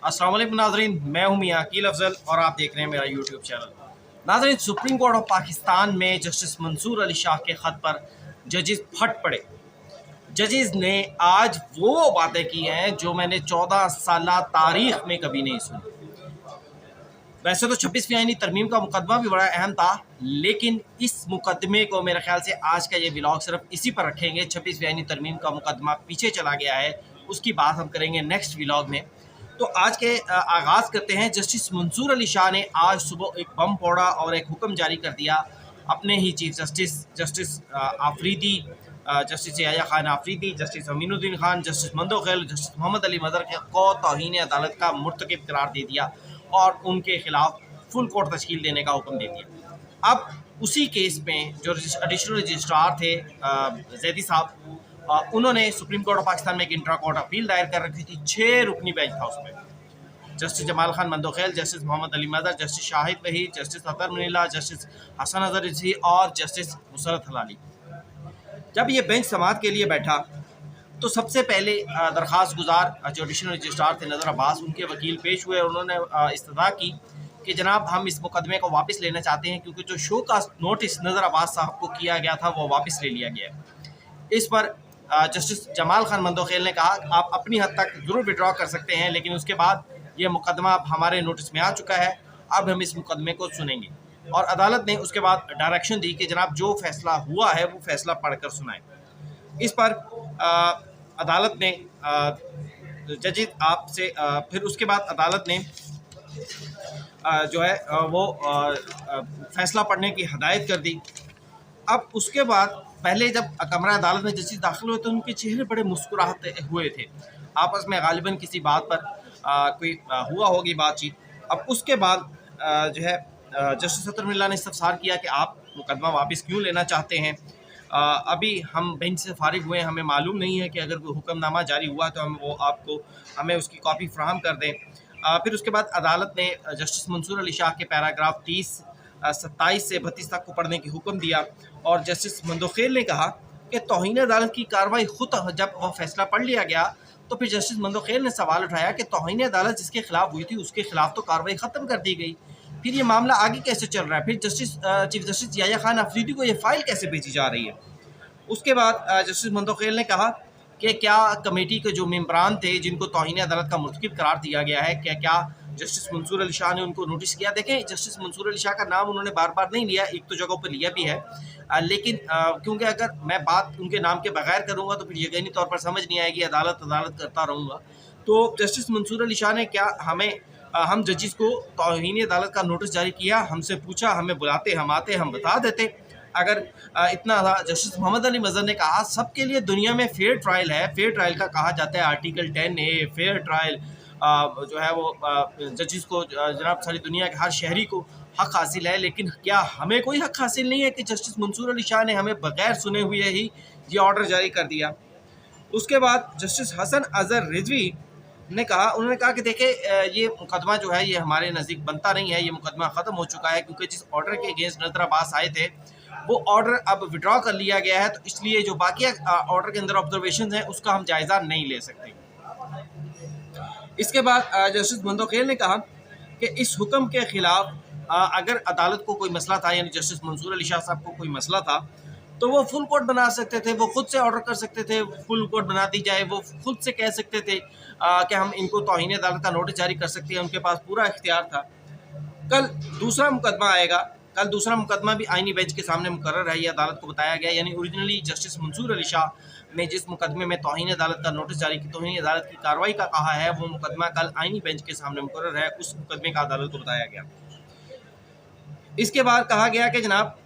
अस्सलाम वालेकुम नाज़रीन, मैं हूं मियां अकील अफजल और आप देख रहे हैं मेरा यूट्यूब चैनल। नाज़रीन, सुप्रीम कोर्ट ऑफ पाकिस्तान में जस्टिस मंसूर अली शाह के ख़त पर जजेस फट पड़े। जजेस ने आज वो बातें की हैं जो मैंने 14 साल तारीख में कभी नहीं सुनी। वैसे तो 26वीं आईनी तरमीम का मुकदमा भी बड़ा अहम था, लेकिन इस मुकदमे को मेरे ख्याल से आज का ये व्लॉग सिर्फ इसी पर रखेंगे। 26वीं आईनी तरमीम का मुकदमा पीछे चला गया है, उसकी बात हम करेंगे नेक्स्ट व्लॉग में। तो आज के आगाज़ करते हैं। जस्टिस मंसूर अली शाह ने आज सुबह एक बम फोड़ा और एक हुक्म जारी कर दिया अपने ही chief justice Afridi, justice Yahya Khan Afridi, justice Aminuddin Khan, justice Mandokhel, justice Mohammad Ali Mazhar को तौहीन अदालत का मुर्तकिब करार दे दिया और उनके खिलाफ फुल कोर्ट तश्कील देने का हुक्म दे दिया। अब उसी केस में जो एडिशनल रजिस्ट्रार थे जैदी साहब, उन्होंने सुप्रीम कोर्ट ऑफ पाकिस्तान में एक इंट्रा कोर्ट अपील दायर कर रखी थी। 6 रुकनी बेंच था उसमें। Justice Jamal Khan Mandokhel, justice Mohammad Ali Mazhar, justice Shahid Waheed, justice Athar Minallah, justice Hasan Azhar Rizvi और जस्टिस मुसरत हलाली। जब ये बेंच समाअत के लिए बैठा तो सबसे पहले दरख्वास्त गुजार जो एडिशनल रजिस्ट्रार थे नज़र अब्बास, उनके वकील पेश हुए और उन्होंने इस्तदा की कि जनाब हम इस मुकदमे को वापस लेना चाहते हैं, क्योंकि जो शो का नोटिस नज़र अब्बास साहब को किया गया था वो वापस ले लिया गया है। इस पर जस्टिस जमाल खान मंदोखेल ने कहा आप अपनी हद तक ज़रूर विड्रॉ कर सकते हैं, लेकिन उसके बाद ये मुकदमा अब हमारे नोटिस में आ चुका है, अब हम इस मुकदमे को सुनेंगे। और अदालत ने उसके बाद डायरेक्शन दी कि जनाब जो फैसला हुआ है वो फैसला पढ़कर सुनाएं। इस पर अदालत ने जजेस आपसे फिर उसके बाद अदालत ने जो है वो फैसला पढ़ने की हदायत कर दी। अब उसके बाद पहले जब कमरा अदालत में जजेस दाखिल हुए तो उनके चेहरे बड़े मुस्कुराते हुए थे। आपस में गालिबन किसी बात पर कोई हुआ होगी बातचीत। अब उसके बाद जो है जस्टिस अतर मुनीला ने इस्तफसार किया कि आप मुकदमा वापस क्यों लेना चाहते हैं। अभी हम बेंच से फारिग हुए, हमें मालूम नहीं है कि अगर कोई हुक्मनामा जारी हुआ तो हमें उसकी कॉपी फ्राहम कर दें। फिर उसके बाद अदालत ने जस्टिस मंसूर अली शाह के पैराग्राफ 30, 27 से 32 तक को पढ़ने की हुक्म दिया और जस्टिस मंदोखेल ने कहा कि तौहीन अदालत की कार्रवाई खुद जब वह फैसला पढ़ लिया गया तो फिर जस्टिस मंदोखेल ने सवाल उठाया कि तौहीन अदालत जिसके खिलाफ हुई थी उसके खिलाफ तो कार्रवाई ख़त्म कर दी गई, फिर ये मामला आगे कैसे चल रहा है, फिर चीफ जस्टिस याया खान आफरीदी को ये फ़ाइल कैसे भेजी जा रही है। उसके बाद जस्टिस मंदोखेल ने कहा कि क्या कमेटी के जो मेंबरान थे जिनको तौहीन अदालत का मुर्तकिब करार दिया गया है, क्या जस्टिस मंसूर अली शाह ने उनको नोटिस किया। देखें, जस्टिस मंसूर अली शाह का नाम उन्होंने बार बार नहीं लिया, एक तो जगहों पर लिया भी है, लेकिन क्योंकि अगर मैं बात उनके नाम के बगैर करूँगा तो फिर यकीनी तौर पर समझ नहीं आएगी, अदालत करता रहूँगा। तो जस्टिस मंसूर अली शाह ने क्या हम जजिस को तौहीन अदालत का नोटिस जारी किया, हमसे पूछा, हमें बुलाते, हम आते, हम बता देते। अगर इतना था। जस्टिस मोहम्मद अली मदर ने कहा सबके लिए दुनिया में फेयर ट्रायल है, फेयर ट्रायल का कहा जाता है आर्टिकल 10A, फेयर ट्रायल जो है वो जजिस को जनाब सारी दुनिया के हर शहरी को हक हासिल है, लेकिन क्या हमें कोई हक हासिल नहीं है कि जस्टिस मंसूर अली शाह ने हमें बगैर सुने हुए ही ये ऑर्डर जारी कर दिया। उसके बाद जस्टिस हसन अजहर रिजवी ने कहा, उन्होंने कहा कि देखें ये मुकदमा जो है ये हमारे नज़दीक बनता नहीं है, ये मुकदमा ख़त्म हो चुका है, क्योंकि जिस ऑर्डर के अगेंस्ट नज़र अब्बास आए थे वो ऑर्डर अब विड्रॉ कर लिया गया है, तो इसलिए जो बाकी ऑर्डर के अंदर ऑब्जर्वेशन हैं उसका हम जायज़ा नहीं ले सकते। इसके बाद जस्टिस मंदोखेल ने कहा कि इस हुक्म के ख़िलाफ़ अगर अदालत को कोई मसला था, यानी जस्टिस मंसूर अली शाह साहब को कोई मसला था, तो वो फुल कोर्ट बना सकते थे, वो खुद से ऑर्डर कर सकते थे फुल कोर्ट बना दी जाए, वो खुद से कह सकते थे कि हम इनको तौहीन अदालत का नोटिस जारी कर सकते हैं, उनके पास पूरा इख्तियार था। कल दूसरा मुकदमा आएगा, कल दूसरा मुकदमा भी आईनी बेंच के सामने मुकर्रर है, ये अदालत को बताया गया। यानी ओरिजिनली जस्टिस मंसूर अली शाह ने जिस मुकदमे में तौहीन अदालत का नोटिस जारी की, तौहीन अदालत की कार्रवाई का कहा है, वो मुकदमा कल आईनी बेंच के सामने मुकर्रर है, उस मुकदमे का अदालत को बताया गया। इसके बाद कहा गया कि जनाब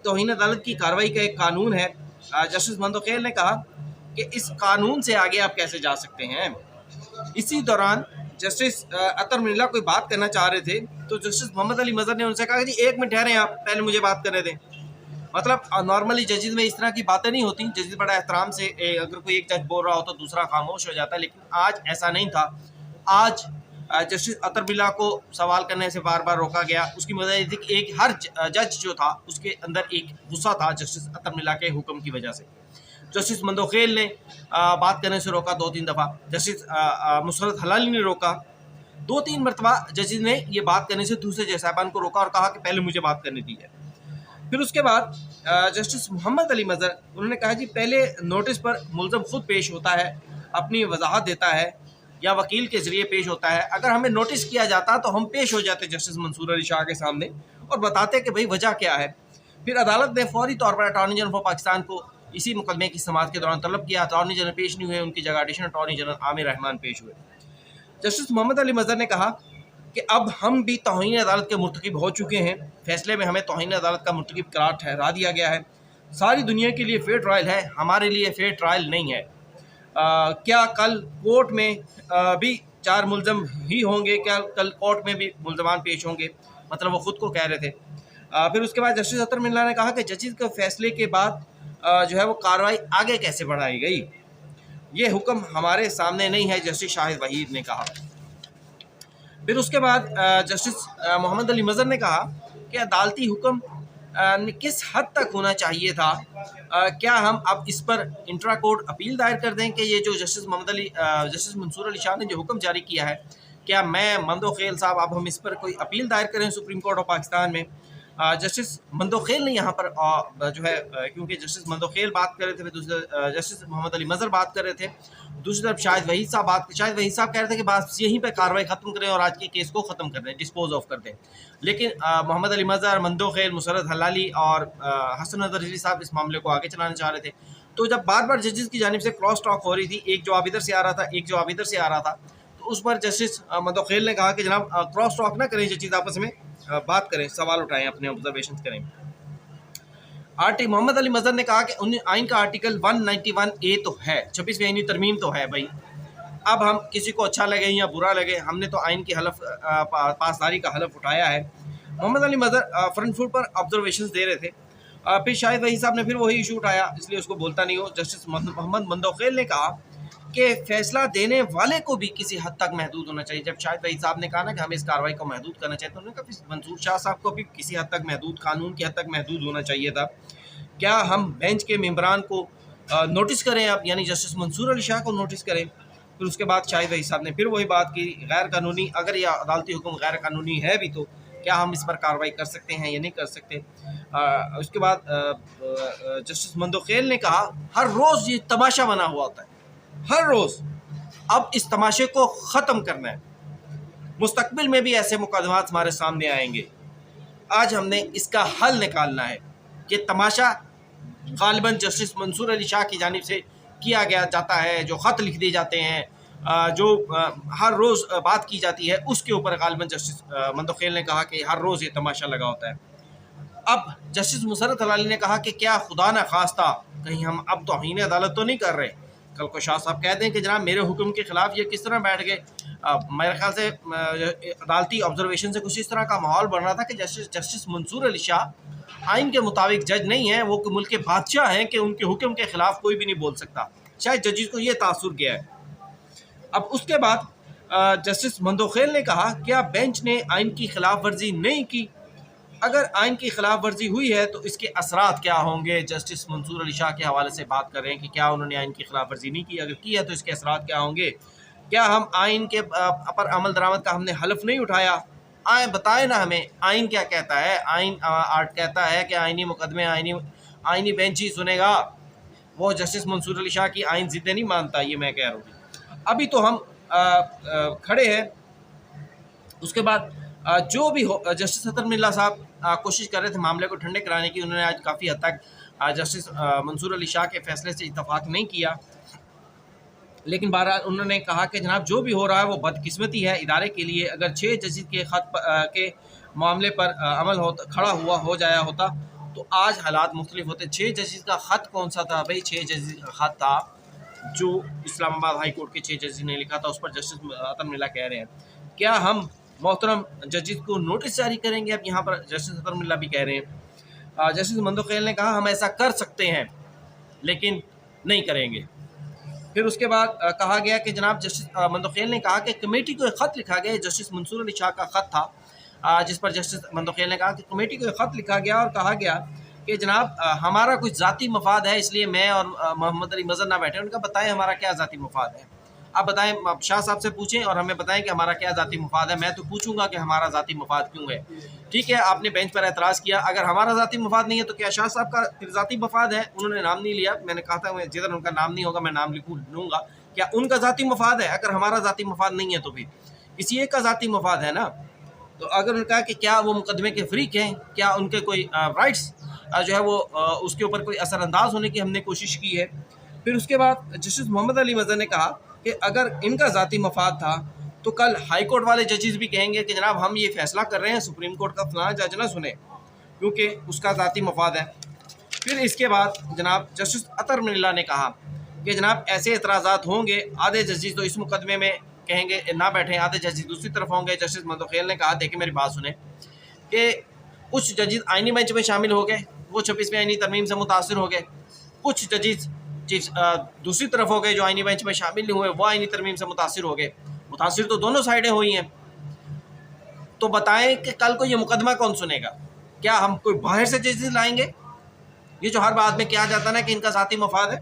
तौहीन अदालत की कार्रवाई का एक कानून है। जस्टिस मंदोखेल ने कहा कि इस कानून से आगे आप कैसे जा सकते हैं। इसी दौरान जस्टिस अतर मुनीला कोई बात करना चाह रहे थे तो जस्टिस मोहम्मद अली मदर ने उनसे कहा कि एक मिनट ठहरें, आप पहले मुझे बात करने दें। मतलब नॉर्मली जजेस में इस तरह की बातें नहीं होती, जजेस बड़ा एहतराम से अगर कोई एक जज बोल रहा हो तो दूसरा खामोश हो जाता है, लेकिन आज ऐसा नहीं था। आज जस्टिस अतर मुनीला को सवाल करने से बार बार रोका गया। उसकी वजह ये थी कि एक हर जज जो था उसके अंदर एक गुस्सा था जस्टिस अतर मुनीला के हुक्म की वजह से। जस्टिस मंदोखेल ने बात करने से रोका 2-3 दफ़ा, जस्टिस मुसरत हलाली ने रोका, 2-3 मरतबा जजेस ने ये बात करने से दूसरे जज साहबान को रोका और कहा कि पहले मुझे बात करने दी है। फिर उसके बाद जस्टिस मोहम्मद अली मज़हर उन्होंने कहा जी पहले नोटिस पर मुलज़म खुद पेश होता है, अपनी वजाहत देता है या वकील के ज़रिए पेश होता है। अगर हमें नोटिस किया जाता तो हम पेश हो जाते जस्टिस मंसूर अली शाह के सामने और बताते कि भाई वजह क्या है। फिर अदालत ने फौरी तौर पर अटॉर्नी जनरल ऑफ पाकिस्तान को इसी मुकदमे की समाअत के दौरान तलब किया। अटॉर्नी जनरल पेश नहीं हुए, उनकी जगह additional attorney general Aamir Rahman पेश हुए। जस्टिस मोहम्मद अली मज़हर ने कहा कि अब हम भी तौहीन अदालत के मुर्तकिब हो चुके हैं। फैसले में हमें तौहीन अदालत का मुर्तकिब करार ठहरा दिया गया है। सारी दुनिया के लिए फेयर ट्रायल है, हमारे लिए फेयर ट्रायल नहीं है। क्या कल कोर्ट में भी 4 मुलज़म ही होंगे? क्या कल कोर्ट में भी मुलज़मान पेश होंगे? मतलब वो ख़ुद को कह रहे थे। फिर उसके बाद जस्टिस अतर मिल्ला ने कहा कि जजेस के फैसले के बाद जो है वो कार्रवाई आगे कैसे बढ़ाई गई, ये हुक्म हमारे सामने नहीं है, जस्टिस शाहिद वहीद ने कहा। फिर उसके बाद जस्टिस मोहम्मद अली मज़हर ने कहा कि अदालती हुक्म किस हद तक होना चाहिए था। क्या हम अब इस पर इंट्रा कोर्ट अपील दायर कर दें कि ये जो जस्टिस मंसूर अली शाह ने जो हुक्म जारी किया है, क्या मैं मंदोखेल साहब अब हम इस पर कोई अपील दायर करें सुप्रीम कोर्ट ऑफ पाकिस्तान में। जस्टिस मंदोखेल ने यहाँ पर जो है क्योंकि जस्टिस मंदोखेल बात कर रहे थे, दूसरे जस्टिस मोहम्मद अली मज़हर बात कर रहे थे, दूसरी तरफ शाहिद वहीद साहब कह रहे थे कि बस यहीं पे कार्रवाई ख़त्म करें और आज के केस को ख़त्म कर दें, डिस्पोज ऑफ कर दें। लेकिन मोहम्मद अली मज़हर, मंदोखेल, मुसरत हलाली और हसन नज़र रिजवी साहब इस मामले को आगे चलाना चाह रहे थे। तो जब बार बार जजेस की जानिब से क्रॉस टॉक हो रही थी, एक जवाब इधर से आ रहा था, एक जवाब इधर से आ रहा था, तो उस पर जस्टिस मंदोखेल ने कहा कि जनाब क्रॉस टॉक ना करें, जजेस आपस में बात करें, सवाल उठाएं, अपने ऑब्जर्वेशन करें। मोहम्मद अली मज़हर ने कहा कि आइन का आर्टिकल 191A तो है, 26वीं आइनी तरमीम तो है भाई। अब हम किसी को अच्छा लगे या बुरा लगे, हमने तो आइन की हलफ पासदारी का हलफ उठाया है। मोहम्मद अली मज़हर फ्रंट फुट पर ऑब्जर्वेशन दे रहे थे। फिर शाहिद वहीद साहब ने फिर वही इशू उठाया, इसलिए उसको बोलता नहीं हो। जस्टिस मोहम्मद मंदोखेल ने कहा कि फैसला देने वाले को भी किसी हद तक महदूद होना चाहिए। जब शाहिद वहीद साहब ने कहा ना कि हमें इस कार्रवाई को महदूद करना चाहिए, तो उन्होंने कहा मंसूर शाह साहब को भी किसी हद तक महदूद, कानून की हद तक महदूद होना चाहिए था। क्या हम बेंच के मेंबरान को नोटिस करें अब, यानी जस्टिस मंसूर अली शाह को नोटिस करें। फिर उसके बाद शाहिद वहीद साहब ने फिर वही बात की, गैर कानूनी, अगर यह अदालती हुक्म गैर कानूनी है भी तो क्या हम इस पर कार्रवाई कर सकते हैं या नहीं कर सकते। उसके बाद जस्टिस मंदोखेल ने कहा हर रोज़ ये तमाशा बना हुआ होता है, हर रोज़, अब इस तमाशे को ख़त्म करना है। मुस्तकबिल में भी ऐसे मुकदमात हमारे सामने आएंगे, आज हमने इसका हल निकालना है। ये तमाशा गालिबन जस्टिस मंसूर अली शाह की जानिब से किया गया जाता है, जो ख़त लिख दिए जाते हैं, जो हर रोज़ बात की जाती है, उसके ऊपर गालिबन जस्टिस मंदोखेल ने कहा कि हर रोज़ ये तमाशा लगा होता है। अब जस्टिस मुसरत हलाली ने कहा कि क्या खुदा न खास्ता कहीं हम अब तौहीन अदालत तो नहीं कर रहे। कल को शाह साहब कह दें कि जनाब मेरे हुक्म के ख़िलाफ़ ये किस तरह बैठ गए। मेरे ख्याल से अदालती ऑब्जर्वेशन से कुछ इस तरह का माहौल बन रहा था कि जस्टिस मंसूर अली शाह आइन के मुताबिक जज नहीं है, वो मुल्क के बादशाह हैं कि उनके हुक्म के ख़िलाफ़ कोई भी नहीं बोल सकता। शायद जजेस को ये तासुर गया है। अब उसके बाद जस्टिस मंदोखेल ने कहा क्या बेंच ने आइन की खिलाफ वर्जी नहीं की, अगर आइन की खिलाफ वर्जी हुई है तो इसके असरात क्या होंगे। जस्टिस मंसूर अली शाह के हवाले से बात कर रहे हैं कि क्या उन्होंने आइन की खिलाफ वर्जी नहीं की, अगर की है तो इसके असरात क्या होंगे। क्या हम आइन के पर अमल दरामद का हमने हलफ नहीं उठाया, आए बताएं ना हमें आइन क्या कहता है। आइन आर्ट कहता है कि आइनी मुकदमे आइनी बेंच ही सुनेगा, वो जस्टिस मंसूर अली शाह की आइन ज़िद्दें नहीं मानता, ये मैं कह रहा हूँ। अभी तो हम खड़े हैं। उसके बाद जो भी हो, जस्टिस अतर मिल्ला साहब कोशिश कर रहे थे मामले को ठंडे कराने की। उन्होंने आज काफ़ी हद तक जस्टिस मंसूर अली शाह के फैसले से इत्तफाक नहीं किया, लेकिन बहरहाल उन्होंने कहा कि जनाब जो भी हो रहा है वो बदकिस्मती है इदारे के लिए। अगर 6 जजेस के ख़त के मामले पर अमल खड़ा हो जाया होता तो आज हालात मुख्तलिफ होते। 6 जजेस का ख़त कौन सा था भाई? 6 जजेस का ख़त था जो इस्लामाबाद हाई कोर्ट के 6 जजेस ने लिखा था, उस पर जस्टिस अतर मिल्ला कह रहे हैं क्या हम मोहतरम जजेस को नोटिस जारी करेंगे। अब यहाँ पर जस्टिस अतर मिल्ला भी कह रहे हैं। जस्टिस मंदोखेल ने कहा हम ऐसा कर सकते हैं लेकिन नहीं करेंगे। फिर उसके बाद कहा गया कि जनाब जस्टिस मंदोखेल ने कहा कि कमेटी को एक ख़त लिखा गया, जस्टिस मंसूर अली शाह का ख़त था, जिस पर जस्टिस मंदोखेल ने कहा कि कमेटी को एक ख़त लिखा गया और कहा गया कि जनाब हमारा कुछ ज़ाती मफाद है, इसलिए मैं और मोहम्मद अली मज़हर ना बैठे। उनका बताएं हमारा क्या ज़ाती मफाद है, आप बताएं, आप शाह साहब से पूछें और हमें बताएं कि हमारा क्या ज़ाती मफाद है। मैं तो पूछूंगा कि हमारा ज़ाती मफाद क्यों है। ठीक है, आपने बेंच पर एतराज़ किया, अगर हमारा ज़ाती मफाद नहीं है तो क्या शाह साहब का फिर ज़ाती मफाद है? उन्होंने नाम नहीं लिया, मैंने कहा था जिधर उनका नाम नहीं होगा मैं नाम लूँगा। क्या उनका ज़ाती मफाद है? अगर हमारा ज़ाती मफाद नहीं है तो फिर किसी एक का ज़ाती मफाद है ना। तो अगर उन्होंने कहा कि क्या वो मुकदमे के फ्रीक हैं, क्या उनके कोई राइट्स जो है वो उसके ऊपर कोई असरअंदाज होने की हमने कोशिश की है। फिर उसके बाद जस्टिस मोहम्मद अली मज़हर ने कहा कि अगर इनका ज़ाती मफाद था तो कल हाई कोर्ट वाले जजेस भी कहेंगे कि जनाब हम ये फैसला कर रहे हैं, सुप्रीम कोर्ट का फलाना जज ना सुने, क्योंकि उसका ज़ाती मफाद है। फिर इसके बाद जनाब जस्टिस अतर मिल्ला ने कहा कि जनाब ऐसे एतराज़ात होंगे, आधे जजेस तो इस मुकदमे में कहेंगे ना बैठे, आधे जजेस दूसरी तरफ होंगे। जस्टिस मंदोखेल ने कहा देखिए मेरी बात सुने कि कुछ जजेस आइनी बेंच में शामिल हो गए, वो 26वीं आइनी तरमीम से मुतासिर हो गए। कुछ जजेस दूसरी तरफ हो गए जो आइनी बेंच में शामिल नहीं हुए, वो आइनी तरमीम से मुतासिर हो गए। मुतासिर तो दोनों साइडें हुई हैं। तो बताएं कि कल को ये मुकदमा कौन सुनेगा? क्या हम कोई बाहर से जजेस लाएंगे? ये जो हर बात में किया जाता ना कि इनका ज़ाती मफाद है।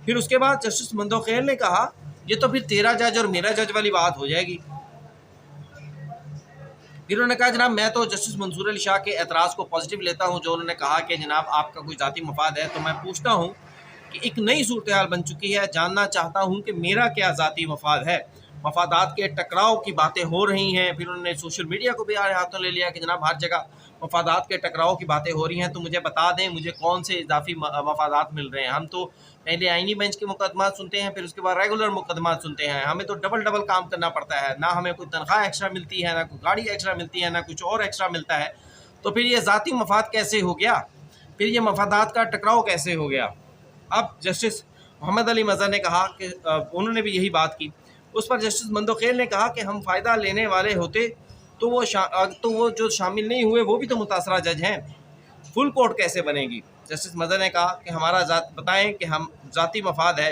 फिर उसके बाद जस्टिस मंदोखेल ने कहा ये तो फिर तेरा जज और मेरा जज वाली बात हो जाएगी। फिर उन्होंने कहा जनाब मैं तो जस्टिस मंसूर अली शाह के एतराज़ को पॉजिटिव लेता हूँ, जो उन्होंने कहा कि जनाब आपका कोई ज़ाती मफाद है। तो मैं पूछता हूँ कि एक नई सूरत हाल बन चुकी है, जानना चाहता हूँ कि मेरा क्या ज़ाती मफाद है। मफादात के टकराव की बातें हो रही हैं। फिर उन्होंने सोशल मीडिया को भी हाथों ले लिया कि जनाब हर जगह मफादात के टकराव की बातें हो रही हैं, तो मुझे बता दें मुझे कौन से इजाफी मफादात मिल रहे हैं। हम तो पहले आइनी बेंच के मुकदमा सुनते हैं, फिर उसके बाद रेगुलर मुकदमा सुनते हैं, हमें तो डबल डबल काम करना पड़ता है, ना हमें कोई तनख्वाह एक्स्ट्रा मिलती है, ना कोई गाड़ी एक्स्ट्रा मिलती है, ना कुछ और एक्स्ट्रा मिलता है। तो फिर ये ज़ाती मफाद कैसे हो गया? फिर ये मफादात का टकराव कैसे हो गया? अब जस्टिस मोहम्मद अली मज़हर ने कहा कि उन्होंने भी यही बात की। उस पर जस्टिस मंदोखेल ने कहा कि हम फ़ायदा लेने वाले होते तो वो जो शामिल नहीं हुए वो भी तो मुतासरा जज हैं, फुल कोर्ट कैसे बनेगी? जस्टिस मज़हर ने कहा कि हमारा बताएं कि हम ज़ाती मफाद है,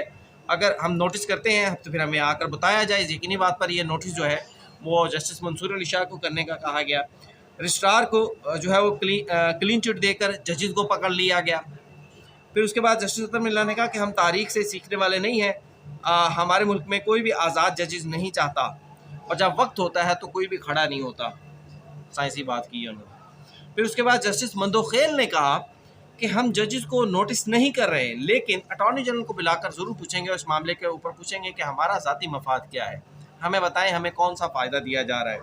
अगर हम नोटिस करते हैं तो फिर हमें आकर बताया जाए। यकीनी बात पर यह नोटिस जो है वो जस्टिस मंसूर अली शाह को करने का कहा गया। रजिस्ट्रार को जो है वो क्लीन चिट देकर जजेस को पकड़ लिया गया। फिर उसके बाद जस्टिस अतर मिल्ला ने कहा कि हम तारीख से सीखने वाले नहीं हैं, हमारे मुल्क में कोई भी आज़ाद जजेस नहीं चाहता, और जब वक्त होता है तो कोई भी खड़ा नहीं होता। साइंसी बात की उन्होंने। फिर उसके बाद जस्टिस मंदोखेल ने कहा कि हम जजेस को नोटिस नहीं कर रहे, लेकिन अटॉर्नी जनरल को बुलाकर ज़रूर पूछेंगे और इस मामले के ऊपर पूछेंगे कि हमारा ज़ाती मफाद क्या है, हमें बताएं हमें कौन सा फ़ायदा दिया जा रहा है।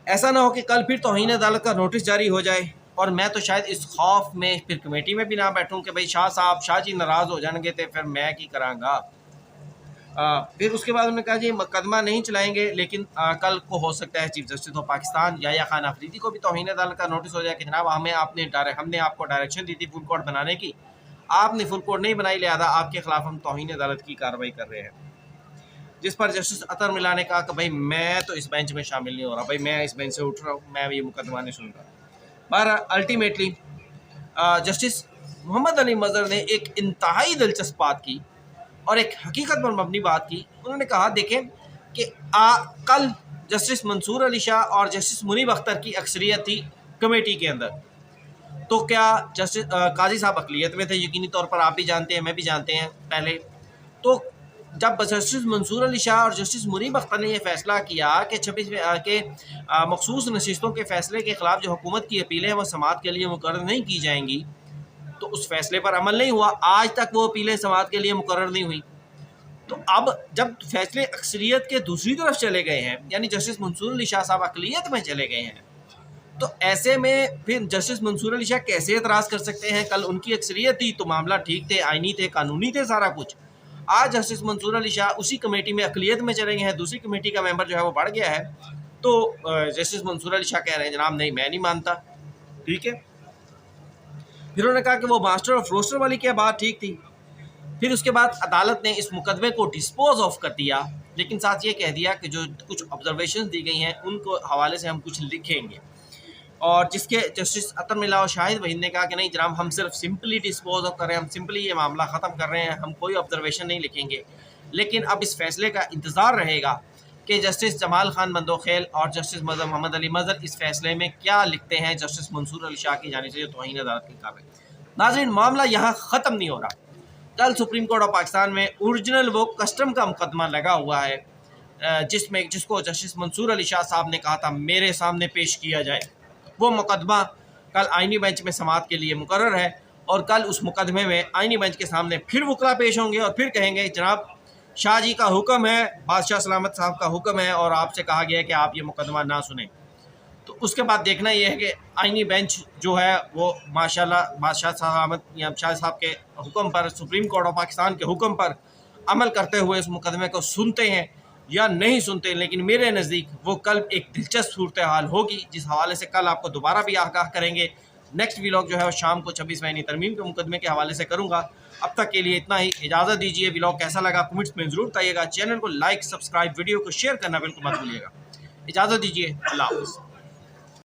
ऐसा ना हो कि कल फिर तौहीन अदालत का नोटिस जारी हो जाए और मैं तो शायद इस खौफ में फिर कमेटी में भी ना बैठूं कि भाई शाह जी नाराज़ हो जाएंगे तो फिर मैं की करांगा। फिर उसके बाद उन्होंने कहा जी मुकदमा नहीं चलाएंगे, लेकिन कल को हो सकता है चीफ जस्टिस ऑफ पाकिस्तान या खान अफरीदी को भी तौहीन अदालत का नोटिस हो जाए कि जनाब हमने आपको डायरेक्शन दी थी फुल कोर्ट बनाने की, आपने फुल कोर्ट नहीं बनाई, लिहाजा आपके खिलाफ हम तौहीन अदालत की कार्रवाई कर रहे हैं। जिस पर जस्टिस अतर मिल्ला ने कहा कि भाई मैं तो इस बेंच में शामिल नहीं हो रहा, भाई मैं इस बेंच से उठ रहा हूँ, मैं ये मुकदमा नहीं सुन रहा। बहरहाल अल्टीमेटली जस्टिस मोहम्मद अली मज़हर ने एक इंतहाई दिलचस्प बात की और एक हकीकत पर मबनी बात की। उन्होंने कहा देखें कि कल जस्टिस मंसूर अली शाह और जस्टिस मुनीब अख्तर की अक्सरियत थी कमेटी के अंदर, तो क्या जस्टिस काजी साहब अकलियत में थे? यकीनी तौर पर आप भी जानते हैं, मैं भी जानते हैं। पहले तो जब जस्टिस मंसूर अली शाह और जस्टिस मुनीब अख्तर ने यह फैसला किया कि 26 के मखसूस नशिस्तों के फैसले के ख़िलाफ़ जो हुकूमत की अपीलें हैं वो समाअत के लिए मुकर्रर नहीं की जाएंगी, तो उस फैसले पर अमल नहीं हुआ। आज तक वो अपीलें समाअत के लिए मुकर्रर नहीं हुई। तो अब जब फैसले अक्सरियत के दूसरी तरफ चले गए हैं, यानी जस्टिस मंसूर अली शाह साहब अकलियत में चले गए हैं, तो ऐसे में फिर जस्टिस मंसूर अली शाह कैसे एतराज़ कर सकते हैं? कल उनकी अक्सरियत थी तो मामला ठीक थे, आइनी थे, कानूनी थे, सारा कुछ। आज जस्टिस मंसूर अली शाह उसी कमेटी में अकलियत में चले गए हैं, दूसरी कमेटी का मेंबर जो है वो बढ़ गया है, तो जस्टिस मंसूर अली शाह कह रहे हैं जनाब नहीं मैं नहीं मानता। ठीक है। फिर उन्होंने कहा कि वो मास्टर ऑफ रोस्टर वाली क्या बात ठीक थी। फिर उसके बाद अदालत ने इस मुकदमे को डिस्पोज ऑफ कर दिया, लेकिन साथ ये कह दिया कि जो कुछ ऑब्जर्वेशन दी गई हैं उनको हवाले से हम कुछ लिखेंगे, और जिसके जस्टिस अतर मिल्ला और शाहिद वहीद ने कहा कि नहीं जनाब हम सिर्फ सिंपली डिस्पोज ऑफ कर रहे हैं, हम सिंपली ये मामला ख़त्म कर रहे हैं, हम कोई ऑब्जर्वेशन नहीं लिखेंगे। लेकिन अब इस फैसले का इंतज़ार रहेगा कि जस्टिस जमाल खान बंदोखेल और जस्टिस मोहम्मद अली मजहर इस फैसले में क्या लिखते हैं जस्टिस मंसूर अली शाह की जानिब से, जो तौहीन अदालत की काबिल। नाज़रीन, मामला यहाँ ख़त्म नहीं हो रहा। कल सुप्रीम कोर्ट ऑफ पाकिस्तान में ओरिजिनल वो कस्टम का मुकदमा लगा हुआ है, जिसको जस्टिस मंसूर अली शाह साहब ने कहा था मेरे सामने पेश किया जाए। वो मुकदमा कल आइनी बेंच में समाअत के लिए मुकर्रर है और कल उस मुकदमे में आइनी बेंच के सामने फिर वकला पेश होंगे और फिर कहेंगे जनाब शाह जी का हुक्म है, बादशाह सलामत साहब का हुक्म है और आपसे कहा गया है कि आप ये मुकदमा ना सुने। तो उसके बाद देखना ये है कि आइनी बेंच जो है वो माशाल्लाह बादशाह सलामत या शाह साहब के हुक्म पर, सुप्रीम कोर्ट ऑफ पाकिस्तान के हुक्म पर अमल करते हुए इस मुकदमे को सुनते हैं या नहीं सुनते। लेकिन मेरे नज़दीक वो कल एक दिलचस्प सूरत हाल होगी, जिस हवाले से कल आपको दोबारा भी आगाह करेंगे। नेक्स्ट व्लॉग जो है वो शाम को 26 महीने तरमीम के मुकदमे के हवाले से करूँगा। अब तक के लिए इतना ही, इजाज़त दीजिए। व्लॉग कैसा लगा कमेंट्स में ज़रूर बताइएगा। चैनल को लाइक, सब्सक्राइब, वीडियो को शेयर करना बिल्कुल मत भूलिएगा। इजाज़त दीजिए, अल्लाह हाफ़िज़।